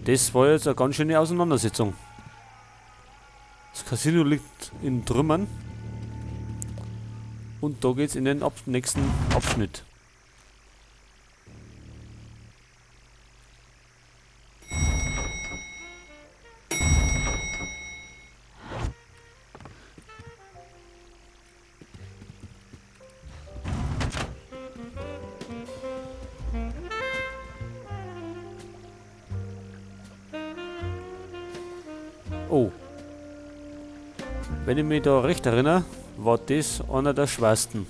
Das war jetzt eine ganz schöne Auseinandersetzung. Das Casino liegt in Trümmern. Und da geht's in den nächsten Abschnitt. Oh. Wenn ich mich da recht erinnere, war das einer der schwersten.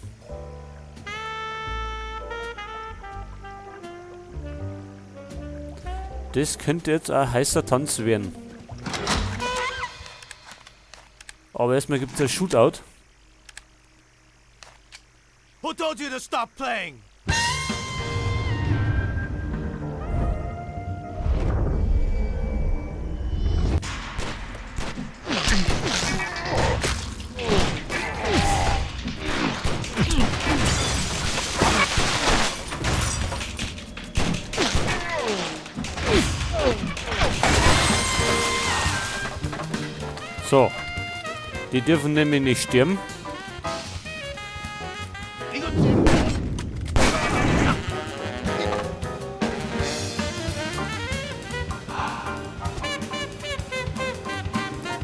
Das könnte jetzt ein heißer Tanz werden. Aber erstmal gibt es ein Shootout. Who told you to stop playing? So. Die dürfen nämlich nicht sterben.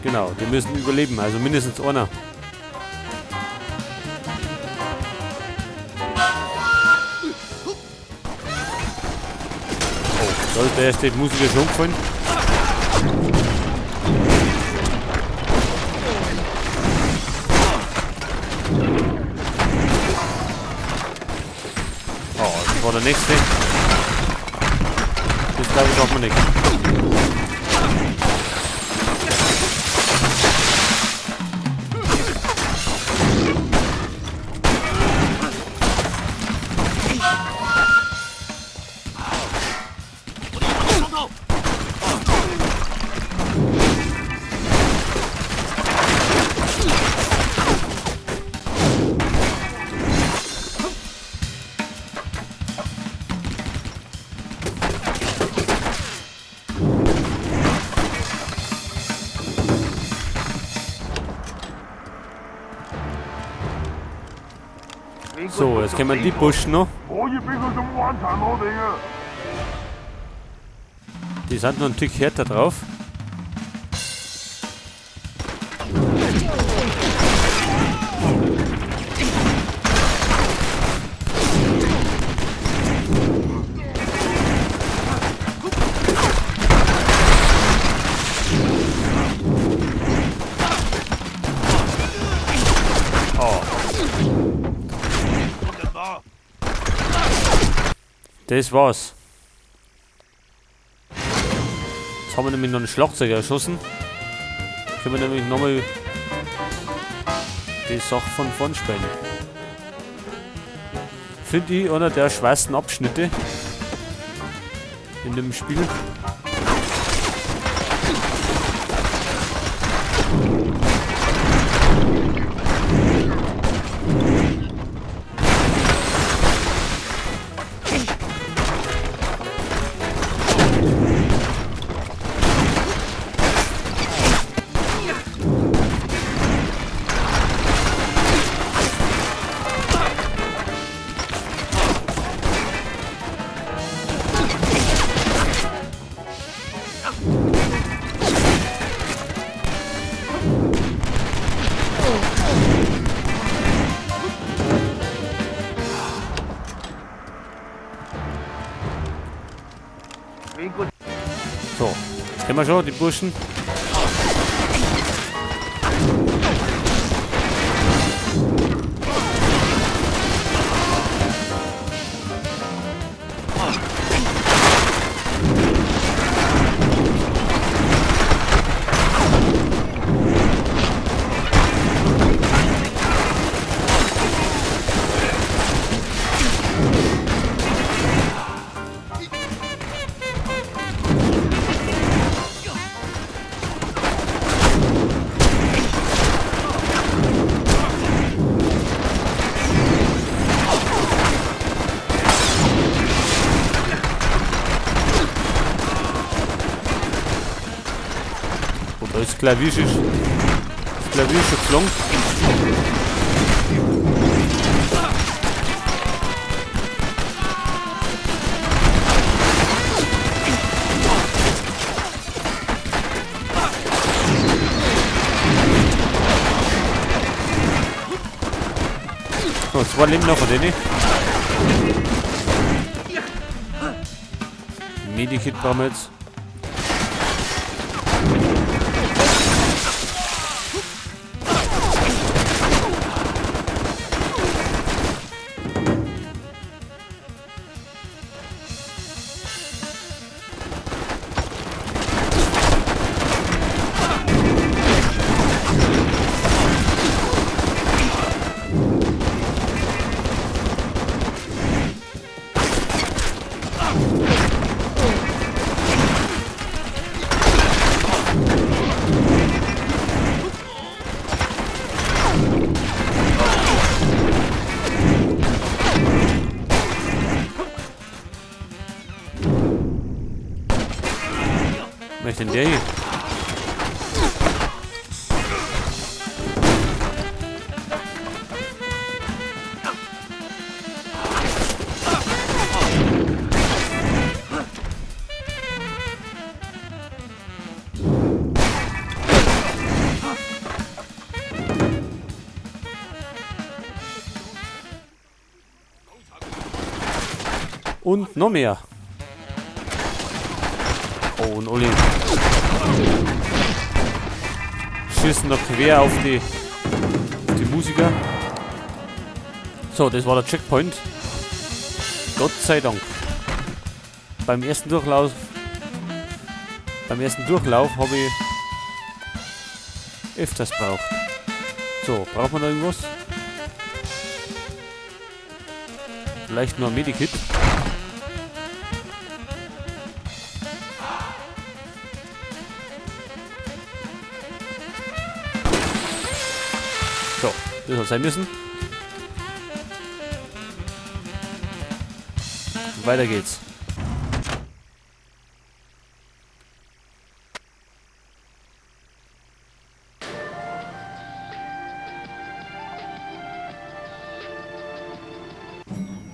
Genau, die müssen überleben, also mindestens einer. Oh, da ist der erste Musiker schon gefallen. Oh, das war der nächste. Das glaube ich schafft man nicht. So, jetzt können wir die pushen noch. Die sind noch ein Stück härter drauf. Das war's. Jetzt haben wir nämlich noch einen Schlagzeuger erschossen. Können wir nämlich nochmal die Sache von vorn spielen. Finde ich einer der schwersten Abschnitte in dem Spiel. So, jetzt kennen wir schon die Burschen. Da ist Klavier schon geflogen. So, 2 Leben noch von denen. Medikit brauchen wir jetzt. Was ist denn der hier? Und noch mehr. Oh, und Olli schießen noch quer auf die Musiker. So, das war der Checkpoint. Gott sei Dank. Beim ersten Durchlauf habe ich öfters braucht. So, braucht man da irgendwas? Vielleicht nur ein Medikit. So, das soll sein müssen. Weiter geht's.